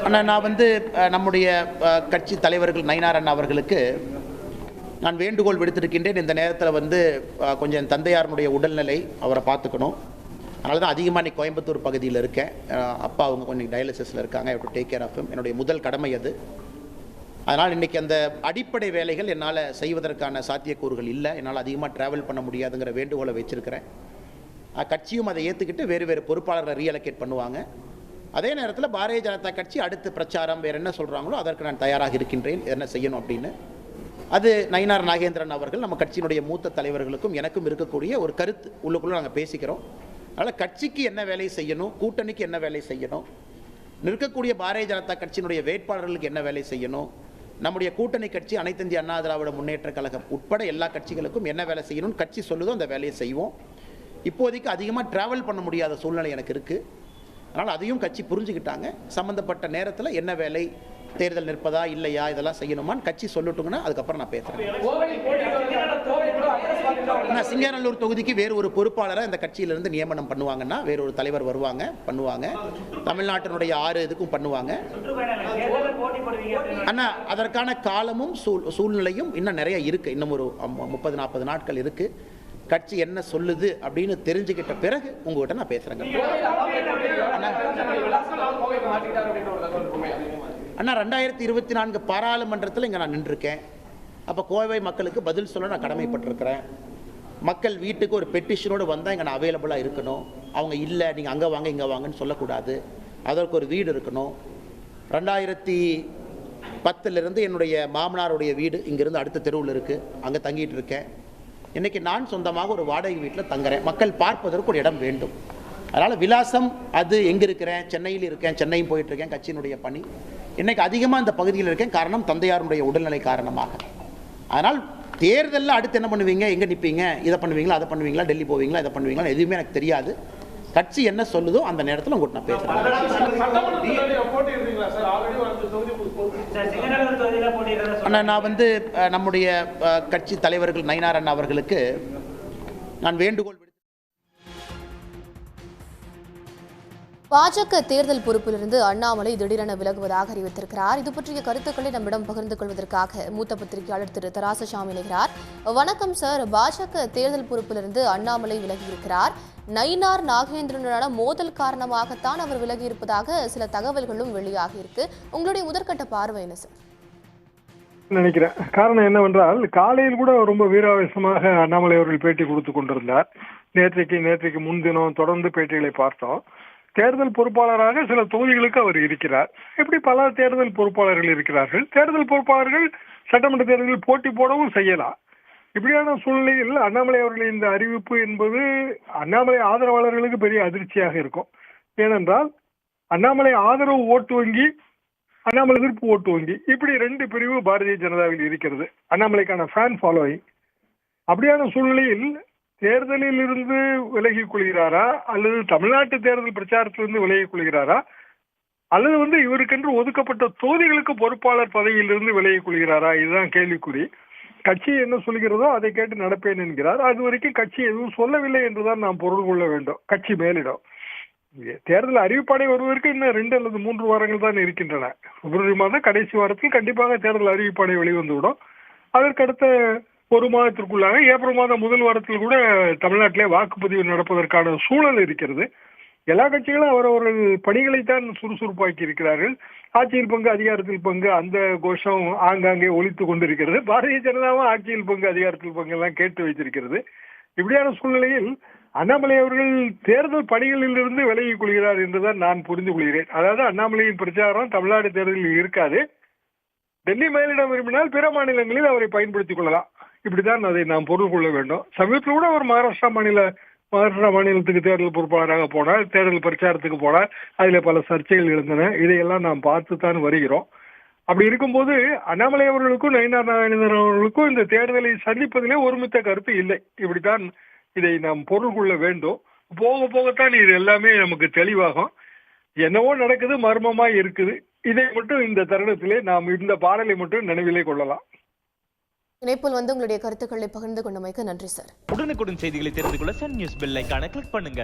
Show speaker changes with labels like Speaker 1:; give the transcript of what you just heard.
Speaker 1: அண்ணா, நான் நம்முடைய கட்சி தலைவர்கள் நயினார் அண்ணா அவர்களுக்கு நான் வேண்டுகோள் விடுத்திருக்கின்றேன். இந்த நேரத்தில் கொஞ்சம் என் தந்தையாருடைய உடல்நிலை அவரை பார்த்துக்கணும். அதனால தான் அதிகமாக இன்றைக்கி கோயம்புத்தூர் பகுதியில் இருக்கேன். அப்பா அவங்க கொஞ்சம் டயாலிசிஸில் இருக்காங்க. To take care of him. என்னுடைய முதல் கடமை அது. அதனால் இன்றைக்கி அந்த அடிப்படை வேலைகள் என்னால் செய்வதற்கான சாத்தியக்கூறுகள் இல்லை. என்னால் அதிகமாக ட்ராவல் பண்ண முடியாதுங்கிற வேண்டுகோளை வச்சுருக்கிறேன். கட்சியும் அதை ஏற்றுக்கிட்டு வேறு வேறு பொறுப்பாளர்களை ரீஅலோகேட் பண்ணுவாங்க. அதே நேரத்தில் பாரதிய ஜனதா கட்சி அடுத்து பிரச்சாரம் வேறு என்ன சொல்கிறாங்களோ அதற்கு நான் தயாராக இருக்கின்றேன், என்ன செய்யணும் அப்படின்னு. அது நயினார் நாகேந்திரன் அவர்கள் நம்ம கட்சியினுடைய மூத்த தலைவர்களுக்கும் எனக்கும் இருக்கக்கூடிய ஒரு கருத்து உள்ளுக்குள்ளே நாங்கள் பேசிக்கிறோம். அதனால் கட்சிக்கு என்ன வேலை செய்யணும், கூட்டணிக்கு என்ன வேலை செய்யணும், நிற்கக்கூடிய பாரதிய ஜனதா கட்சியினுடைய வேட்பாளர்களுக்கு என்ன வேலை செய்யணும், நம்முடைய கூட்டணி கட்சி அனைத்து இந்திய அண்ணா திராவிட முன்னேற்ற கழகம் உட்பட எல்லா கட்சிகளுக்கும் என்ன வேலை செய்யணும்னு கட்சி சொல்லுதோ அந்த வேலையை செய்வோம். இப்போதைக்கு அதிகமாக ட்ராவல் பண்ண முடியாத சூழ்நிலை எனக்கு இருக்குது. அதனால் அதையும் கட்சி புரிஞ்சுக்கிட்டாங்க. சம்மந்தப்பட்ட நேரத்தில் என்ன வேலை, தேர்தல் நிற்பதா இல்லையா, இதெல்லாம் செய்யணுமான்னு கட்சி சொல்லட்டுங்கன்னா அதுக்கப்புறம் நான் பேசுகிறேன். சிங்காநல்லூர் தொகுதிக்கு வேறு ஒரு பொறுப்பாளரை இந்த கட்சியிலிருந்து நியமனம் பண்ணுவாங்கன்னா வேறு ஒரு தலைவர் பண்ணுவாங்க. தமிழ்நாட்டினுடைய 6 இதுக்கும் பண்ணுவாங்க. ஆனால் அதற்கான காலமும் சூழ்நிலையும் இன்னும் நிறைய இருக்குது. இன்னும் ஒரு 30-40 நாட்கள் இருக்குது. கட்சி என்ன சொல்லுது அப்படின்னு தெரிஞ்சுக்கிட்ட பிறகு உங்ககிட்ட நான் பேசுகிறேங்க. அண்ணா, 2024 பாராளுமன்றத்தில் இங்கே நான் நின்றுருக்கேன். அப்போ கோவை மக்களுக்கு பதில் சொல்ல நான் கடமைப்பட்டிருக்கிறேன். மக்கள் வீட்டுக்கு ஒரு பெட்டிஷனோடு வந்தால் இங்கே நான் அவைலபிளாக இருக்கணும். அவங்க இல்லை நீங்கள் அங்கே வாங்க இங்கே வாங்கன்னு சொல்லக்கூடாது. அதற்கு ஒரு வீடு இருக்கணும். 2010 என்னுடைய மாமனாருடைய வீடு இங்கேருந்து அடுத்த தெருவில் இருக்குது. அங்கே தங்கிட்டு இருக்கேன். இன்றைக்கி நான் சொந்தமாக ஒரு வாடகை வீட்டில் தங்குறேன். மக்கள் பார்ப்பதற்கு ஒரு இடம் வேண்டும். அதனால் விலாசம் அது எங்கே இருக்கிறேன், சென்னையில் இருக்கேன், சென்னையும் போயிட்டுருக்கேன். கட்சியினுடைய பணி இன்றைக்கி அதிகமாக இந்த பகுதியில் இருக்கேன். காரணம் தந்தையாருடைய உடல்நிலை காரணமாக. அதனால் தேர்தலில் அடுத்து என்ன பண்ணுவீங்க, எங்கே நிற்பீங்க, இதை பண்ணுவீங்களா, அதை பண்ணுவீங்களா, டெல்லி போவீங்களா, இதை பண்ணுவீங்களா, எதுவுமே எனக்கு தெரியாது. கட்சி என்ன சொல்லுதோ அந்த நேரத்தில் உங்கள்கிட்ட நான் பேசுகிறேன். அண்ணா, நான் நம்முடைய கட்சி தலைவர்கள் நயினார் அண்ணா அவர்களுக்கு நான் வேண்டுகோள்
Speaker 2: பாஜக தேர்தல் பொறுப்பிலிருந்து அண்ணாமலை திடீரென விலகுவதாக அறிவித்திருக்கிறார். இது பற்றிய கருத்துக்களை நம்மிடம் பகிர்ந்து கொள்வதற்காக மூத்த பத்திரிகையாளர் திரு தராசசாமி இணைகிறார். வணக்கம் சார். பாஜக தேர்தல் பொறுப்பிலிருந்து அண்ணாமலை விலகியிருக்கிறார். நயினார் நாகேந்திரனுடனான மோதல் காரணமாகத்தான் அவர் விலகியிருப்பதாக சில தகவல்களும் வெளியாகியிருக்கு. உங்களுடைய முதற்கட்ட பார்வை என்ன சார்?
Speaker 3: நினைக்கிறேன் காரணம் என்னவென்றால், காலையில் கூட ரொம்ப வீராவேசமாக அண்ணாமலை அவர்கள் பேட்டி கொடுத்து கொண்டிருந்தார். நேற்றைக்கு முன்தினம் தொடர்ந்து பேட்டிகளை பார்த்தோம். தேர்தல் பொறுப்பாளராக சில தொகுதிகளுக்கு அவர் இருக்கிறார். இப்படி பல தேர்தல் பொறுப்பாளர்கள் இருக்கிறார்கள். தேர்தல் பொறுப்பாளர்கள் சட்டமன்ற தேர்தலில் போட்டி போடவும் செய்யலாம். இப்படியான சூழ்நிலையில் அண்ணாமலை அவர்களின் இந்த அறிவிப்பு என்பது அண்ணாமலை ஆதரவாளர்களுக்கு பெரிய அதிர்ச்சியாக இருக்கும். ஏனென்றால் அண்ணாமலை ஆதரவு ஓட்டு வங்கி, அண்ணாமலை எதிர்ப்பு ஓட்டு வங்கி, இப்படி 2 பிரிவு பாரதிய ஜனதாவில் இருக்கிறது. அண்ணாமலைக்கான ஃபேன் ஃபாலோயிங். அப்படியான சூழ்நிலையில் தேர்தலில் இருந்து விலகிக் கொள்கிறாரா, அல்லது தமிழ்நாட்டு தேர்தல் பிரச்சாரத்திலிருந்து விலகிக் கொள்கிறாரா, அல்லது இவருக்கென்று ஒதுக்கப்பட்ட தொகுதிகளுக்கு பொறுப்பாளர் பதவியிலிருந்து விலகிக் கொள்கிறாரா, இதுதான் கேள்விக்குறி. கட்சி என்ன சொல்கிறதோ அதை கேட்டு நடப்பேன் என்கிறார். அது வரைக்கும் கட்சி எதுவும் சொல்லவில்லை என்றுதான் நாம் பொருள் கொள்ள வேண்டும். கட்சி மேலிடம் தேர்தல் அறிவிப்பாடை வருவதற்கு இன்னும் 2 அல்லது 3 வாரங்கள் தான் இருக்கின்றன. பிப்ரவரி மாதம் கடைசி வாரத்தில் கண்டிப்பாக தேர்தல் அறிவிப்பாடை வெளிவந்துவிடும். அதற்கடுத்த 1 மாதத்திற்குள்ளாக ஏப்ரல் மாதம் முதல் வாரத்தில் கூட தமிழ்நாட்டிலே வாக்குப்பதிவு நடப்பதற்கான சூழல் இருக்கிறது. எல்லா கட்சிகளும் அவரவர்கள் பணிகளைத்தான் சுறுசுறுப்பாக்கி இருக்கிறார்கள். ஆட்சியில் பங்கு, அதிகாரத்தில் பங்கு, அந்த கோஷம் ஆங்காங்கே ஒலித்து கொண்டிருக்கிறது. பாரதிய ஜனதாவும் ஆட்சியில் பங்கு, அதிகாரத்தில் பங்கு எல்லாம் கேட்டு வைத்திருக்கிறது. இப்படியான சூழ்நிலையில் அண்ணாமலை அவர்கள் தேர்தல் பணிகளில் இருந்து விலகிக் கொள்கிறார் என்றுதான் நான் புரிந்து கொள்கிறேன். அதாவது அண்ணாமலையின் பிரச்சாரம் தமிழ்நாடு தேர்தலில் இருக்காது. டெல்லி மேலிடம் விரும்பினால் பிற மாநிலங்களில் அவரை பயன்படுத்திக் கொள்ளலாம். இப்படிதான் அதை நாம் பொருள் கொள்ள வேண்டும். சமீபத்தில் கூட அவர் மகாராஷ்டிரா மாநிலத்துக்கு தேர்தல் பொறுப்பாளராக போனார். தேர்தல் பிரச்சாரத்துக்கு போனார். அதில் பல சர்ச்சைகள் இருந்தன. இதையெல்லாம் நாம் பார்த்துத்தான் வருகிறோம். அப்படி இருக்கும்போது அண்ணாமலை அவர்களுக்கும் நயினார் நாகேந்திரன் அவர்களுக்கும் இந்த தேர்தலை சந்திப்பதிலே ஒருமித்த கருத்து இல்லை. இப்படித்தான் இதை நாம் பொருள் கொள்ள வேண்டும். போக போகத்தான் இது எல்லாமே நமக்கு தெளிவாகும். என்னவோ நடக்குது, மர்மமாய் இருக்குது. இதை மட்டும் இந்த தருணத்திலே நாம் இந்த பாடலை மட்டும் நினைவிலே கொள்ளலாம்.
Speaker 2: இணைப்பில் உங்களுடைய கருத்துக்களை பகிர்ந்து கொண்டமைக்கு நன்றி சார்.
Speaker 4: உடனுக்குடன் செய்திகளை தெரிந்து கொள்ள சன் நியூஸ் பெல் ஐகானை கிளிக் பண்ணுங்க.